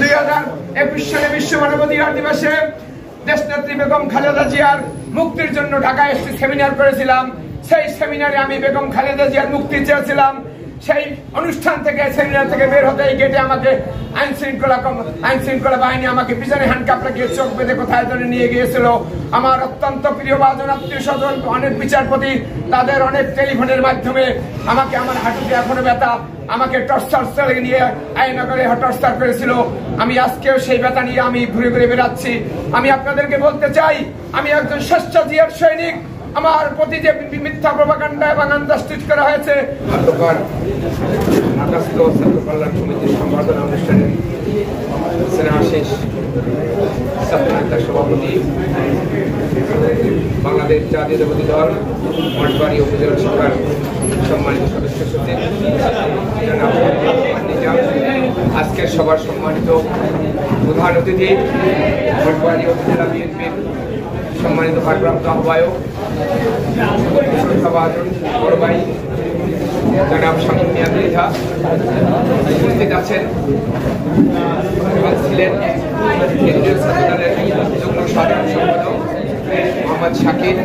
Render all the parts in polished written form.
2021 সালে বিশ্ব মানবাধিকার দিবসে দেশনেত্রী বেগম খালেদা জিয়ার মুক্তির জন্য ঢাকায় একটি সেমিনার করেছিলাম। সেই সেমিনারে আমি বেগম খালেদা জিয়ার মুক্তি চেয়েছিলাম। সেই অনুষ্ঠান থেকে সেমিনার থেকে বের হতে এই গেটে আমাকে আইন শৃঙ্খলা বাহিনী আমাকে পিছনে হ্যান্ডকাপ লাগিয়ে চোখ বেঁধে কোথায় ধরে নিয়ে গিয়েছিল। আমার অত্যন্ত প্রিয় ভাজন আত্মীয় স্বজন অনেক বিচারপতি তাদের অনেক টেলিফোনের মাধ্যমে আমাকে আমার হাঁটুতে এখনো ব্যথা আমাকে টর্চার নিয়ে আইনগরে টর্চার করেছিল। আমি আজকেও সেই ব্যথা নিয়ে আমি ঘুরে ঘুরে বেড়াচ্ছি। আমি আপনাদেরকে বলতে চাই আমি একজন শ্রেষ্ঠ জিয়ার সৈনিক। আমার প্রতি যে মিথ্যা প্রপাগান্ডা এবং আন্দাজটিট করা হয়েছে কল্যাণ সমিতির সম্পাদনা অনুষ্ঠানে স্নেহাশিস ছাত্রনেতা সভাপতি বাংলাদেশ জাতীয়তাবাদী দল মঠবাড়ি উপজেলা শাখার সম্মানিত সদস্য সচিব আজকের সভার সম্মানিত প্রধান অতিথি মঠবাড়ি উপজেলা বিএনপির সম্মানিত ভারপ্রাপ্ত আহ্বায়ক বড় ভাই জনাব শামীম মিয়া মৃধা উপস্থিত আছেন এবং ছিলেন কেন্দ্রীয় ছাত্রদলের যুগ্ম সাধারণ সম্পাদক মোহাম্মদ শাকির,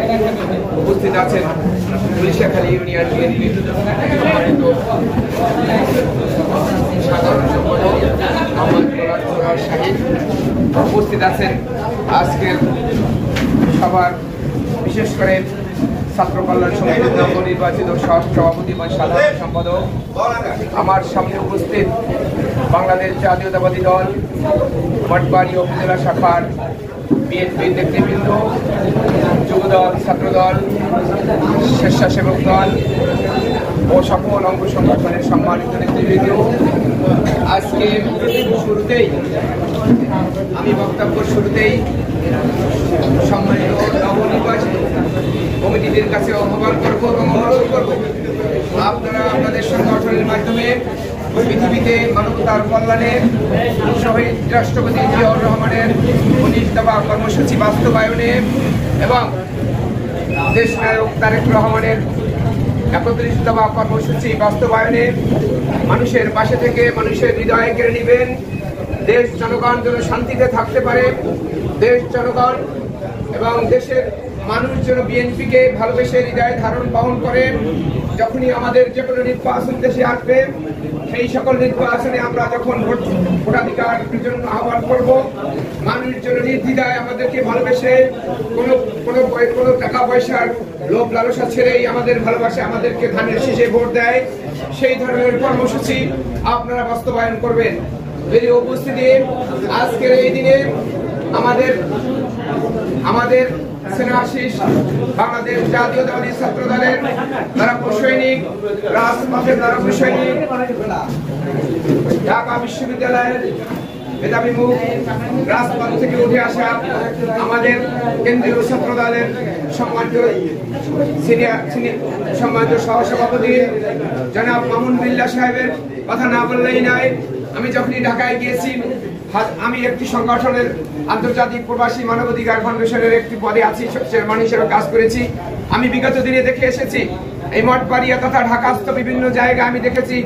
উপস্থিত আছেন পুলিশাখালী ইউনিয়ন বিএনপির সম্মানিত সাধারণ সম্পাদক মোহাম্মদ মোরাদ শাহিদ, উপস্থিত আছেন আজকের সভার বিশেষ করে ছাত্র কল্যাণ সমিতির নবনির্বাচিত সভাপতি এবং সাধারণ সম্পাদক, আমার সামনে উপস্থিত বাংলাদেশ জাতীয়তাবাদী দল মঠবাড়ি উপজেলা শাখার বিএনপির নেতৃবৃন্দ, যুবদল, ছাত্রদল, স্বেচ্ছাসেবক দল ও সকল অঙ্গ সংগঠনের সম্মানিত নেতৃবৃন্দ, আজকে শুরুতেই আমি বক্তব্য শুরুতেই সম্মানিত নবনির্বাচিত কমিটিদের কাছে আহ্বান করব এবং অনুরোধ করব আপনারা আপনাদের সংগঠনের মাধ্যমে পৃথিবীতে মানবতার কল্যাণে শহীদ রাষ্ট্রপতি জিয়াউর রহমানের 19 দফা কর্মসূচি বাস্তবায়নে এবং দেশনায়ক তারেক রহমানের 31 দফা কর্মসূচি বাস্তবায়নে মানুষের পাশে থেকে মানুষের হৃদয়ে কেড়ে নেবেন। দেশ জনগণ যেন শান্তিতে থাকতে পারে, দেশ জনগণ এবং দেশের মানুষ যেন বিএনপিকে ভালোবেসে হৃদয়ে ধারণ বহন করেন। যখনই আমাদের যে কোনো নির্বাচন দেশে আসবে সেই সকল নির্বাচনে আমরা যখন ভোটাধিকার জন্য আহ্বান করব, মানুষ যেন নির্দ্বিধায় আমাদেরকে ভালোবেসে কোনো টাকা পয়সার লোভ লালসা ছেড়েই আমাদের ভালোবাসে আমাদেরকে ধানের শীষে ভোট দেয়, সেই ধরনের কর্মসূচি আপনারা বাস্তবায়ন করবেন। যদি উপস্থিতি আজকের এই দিনে আমাদের স্নেহাশিস বাংলাদেশ জাতীয়তাবাদী ছাত্র দলের দারাপুর সৈনিক, রাজপথের দারাপুর সৈনিক, ঢাকা বিশ্ববিদ্যালয়ের মেধাবী মুখ, রাজপথ থেকে উঠে আসা আমাদের কেন্দ্রীয় ছাত্র দলের সম্মানিত সহসভাপতি জনাব মামুন বিল্লাহ সাহেবের কথা না বললেই নয়। আমি যখনই ঢাকায় গিয়েছি আমি একটি সংগঠনের আন্তর্জাতিক প্রবাসী মানবাধিকার ফাউন্ডেশনের একটি পদে আছি, চেয়ারম্যান হিসেবে কাজ করেছি। আমি বিগত দিনে দেখে এসেছি এই মঠবাড়িয়া তথা ঢাকাস্থ বিভিন্ন জায়গায় আমি দেখেছি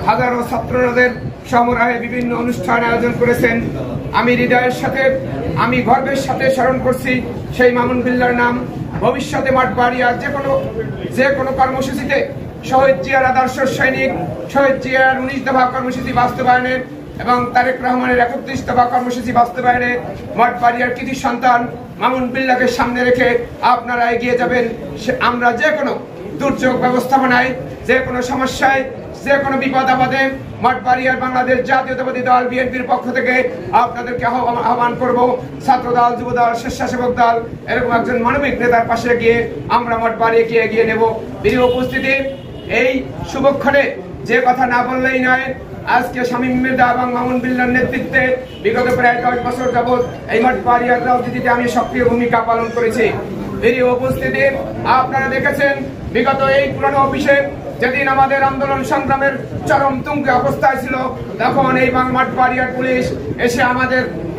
হাজারো ছাত্রদের সমারোহে বিভিন্ন অনুষ্ঠান আয়োজন করেছেন। আমি হৃদয়ের সাথে আমি গর্বের সাথে স্মরণ করছি সেই মামুন বিল্লাহর নাম। ভবিষ্যতে মঠবাড়িয়ার যে কোনো কর্মসূচিতে শহীদ জিয়ার আদর্শ সৈনিক, শহীদ জিয়ার 19 দফা কর্মসূচি বাস্তবায়নের এবং তারেক রহমানের 31 দফা কর্মসূচি বাস্তবায়নে মঠবাড়িয়ার কৃতি সন্তান মামুন বিল্লাহকে সামনে রেখে আপনারা এগিয়ে যাবেন। আমরা যে কোনো দুর্যোগ ব্যবস্থাপনায়, যে কোনো সমস্যায়, যে কোনো বিপদ আপদে মঠবাড়িয়ার বাংলাদেশ জাতীয়তাবাদী দল বিএনপির পক্ষ থেকে আপনাদেরকে আহ্বান করব, ছাত্র দল, যুব দল, স্বেচ্ছাসেবক দল এরকম একজন মানবিক নেতার পাশে গিয়ে আমরা মঠবাড়িয়াকে এগিয়ে নেব। প্রিয় উপস্থিতি, এই শুভক্ষণে যে কথা না বললেই নয়, আজকে শামীম মৃধা এবং মামুন বিল্লাহর নেতৃত্বে বিগত প্রায় 10 বছর যাবৎ এই মঠবাড়িয়ার রাজনীতিতে আমি সক্রিয় ভূমিকা পালন করেছি। প্রিয় উপস্থিতি, আপনারা দেখেছেন বিগত এই পুরনো অফিসে যেদিন আমাদের আন্দোলন সংগ্রামের চরম তুঙ্গে অবস্থায় ছিল, তখন এই বাংমাটবাড়িয়ার পুলিশ এসে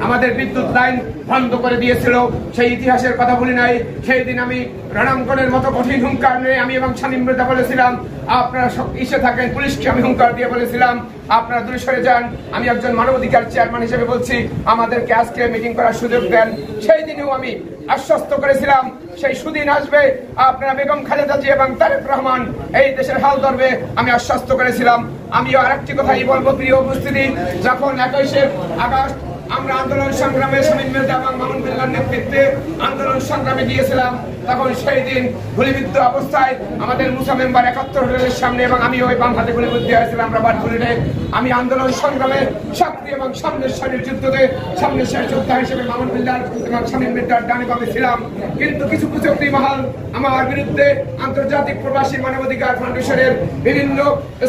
আমাদের বিদ্যুৎ লাইন বন্ধ করে দিয়েছিল। সেই ইতিহাসের কথা বলি নাই। সেই দিন আমি রণাঙ্গনের মতো কঠিন হুঙ্কার নিয়ে আমি এবং শামীম মৃধা বলেছিলাম, আপনারা ইসে থাকেন। পুলিশকে আমি হুঙ্কার দিয়ে বলেছিলাম, আপনারা দূরে সরে যান। আমি একজন মানবাধিকার চেয়ারম্যান হিসেবে বলছি, আমাদেরকে আজকে মিটিং করার সুযোগ দেন। সেই দিনেও আমি আশ্বস্ত করেছিলাম, সেই সুদিন আসবে, আপনারা বেগম খালেদা জিয়া এবং তারেক রহমান এই দেশের হাল ধরবে, আমি আশ্বস্ত করেছিলাম। আমিও আরেকটি কথাই বলবো, প্রিয় উপস্থিতি, যখন 21শে আগস্ট আমরা আন্দোলন সংগ্রামে শামীম মৃধা এবং মামুন বিল্লাহর নেতৃত্বে আন্দোলন সংগ্রামে গিয়েছিলাম, তখন সেই দিন গুলিবিদ্ধ অবস্থায় আমাদের মুসা মেম্বার 71 হোটেলের সামনে এবং আমি ওই বাম হাতে গুলিবিদ্ধ হয়েছিলাম রাবার বুলেটে। আমি আন্দোলন সংগ্রামে সক্রিয় এবং সামনের সারির যুদ্ধতে সামনের সারির যোদ্ধা হিসেবে মামুন বিল্লাহর এবং শামীম মৃধার ডানে বামে ছিলাম। কিন্তু কিছু কুচক্রী মহল আমার বিরুদ্ধে আন্তর্জাতিক প্রবাসী মানবাধিকার ফাউন্ডেশনের বিভিন্ন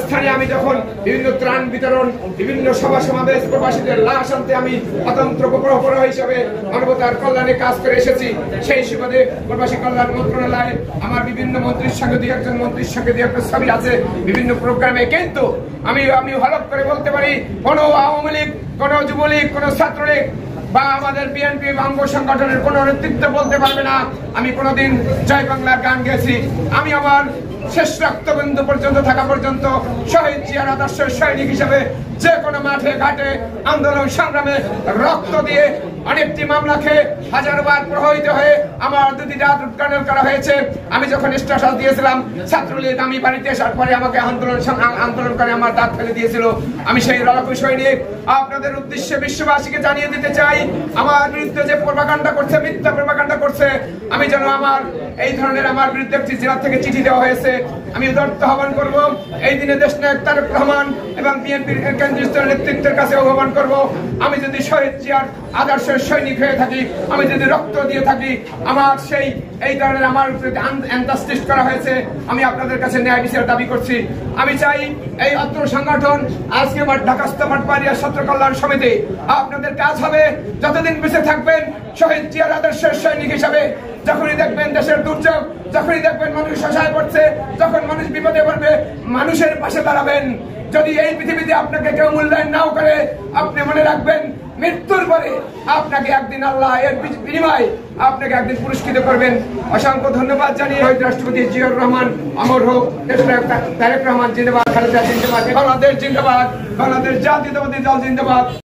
স্থানে আমি যখন বিভিন্ন ত্রাণ বিতরণ, বিভিন্ন সভা সমাবেশ, প্রবাসীদের লাশ আনতে আমি অতন্ত্র প্রহরী হিসেবে মানবতার কল্যাণে কাজ করে এসেছি। সেই সুবাদে প্রবাসী কল্যাণ মন্ত্রণালয়ে আমার বিভিন্ন মন্ত্রীর সঙ্গে দুই একজন মন্ত্রীর সঙ্গে দুই একটা ছবি আছে বিভিন্ন প্রোগ্রামে। কিন্তু আমি হলফ করে বলতে পারি, কোন আওয়ামী লীগ, কোন যুবলীগ, কোন ছাত্রলীগ বা আমাদের বিএনপি অঙ্গ সংগঠনের কোন নেতৃত্ব বলতে পারবে না আমি কোনোদিন জয় বাংলার গান গেছি। আমি আমার শেষ রক্তবিন্দু পর্যন্ত থাকা পর্যন্ত শহীদ জিয়ার আদর্শের সৈনিক হিসেবে যে কোনো মাঠে ঘাটে আন্দোলন সংগ্রামে রক্ত দিয়ে অনেকটি মামলা খেয়ে হাজারবার প্রভাবিত হয়ে আমার 2টি রাত উৎকাটন করা হয়েছে। আমি যখন স্টেশন দিয়েছিলাম, ছাত্রলীগ আমি বাড়িতে আসার পরে আমাকে আন্দোলন করে আমার দাঁত ফেলে দিয়েছিল। আমি সেই লড়াকু সৈনিক। আপনাদের উদ্দেশ্যে বিশ্ববাসীকে জানিয়ে দিতে চাই, আমার বিরুদ্ধে যে প্রোপাগান্ডা করছে, মিথ্যা প্রোপাগান্ডা করছে, আমি যেন আমার এই ধরনের আমার বিরুদ্ধে একটি জেলা থেকে চিঠি দেওয়া হয়েছে, আমি উদারত আহ্বান করব। এই দিনে দেশনায়ক তারেক রহমান এবং বিএনপির কেন্দ্রীয় নেতৃত্বের কাছে আহ্বান করব, আমি যদি শহীদ জিয়ার আদর্শের সৈনিক হয়ে থাকি, আমি যদি রক্ত দিয়ে থাকি, আমার সেই এই ধরনের আমার অ্যান্টাস্টিস করা হয়েছে, আমি আপনাদের কাছে ন্যায় বিচার দাবি করছি। আমি চাই এই অত্র সংগঠন আজকে ঢাকাস্থ মাঠবাড়িয়া ছাত্র কল্যাণ সমিতি আপনাদের কাজ হবে যতদিন বেঁচে থাকবেন শহীদ জিয়ার আদর্শের সৈনিক হিসাবে। যখনই দেখবেন দেশের দুর্যোগ, যখনই দেখবেন মানুষ শোষায় পড়ছে, যখন মানুষ বিপদে পড়বে, মানুষের পাশে দাঁড়াবেন। যদি এই পৃথিবীতে আপনাকে কেউ মূল্যায়ন নাও করে, আপনি মনে রাখবেন মৃত্যুর পরে আপনাকে একদিন আল্লাহ এর বিনিময়ে আপনাকে একদিন পুরস্কৃত করবেন। অসংখ্য ধন্যবাদ জানিয়ে রাষ্ট্রপতি জিয়াউর রহমান অমর হোক, তারেক রহমান জিন্দাবাদ, খালেদা জিন্দাবাদ, বাংলাদেশ জিন্দাবাদ, বাংলাদেশ জাতীয়তাবাদী দল জিন্দাবাদ।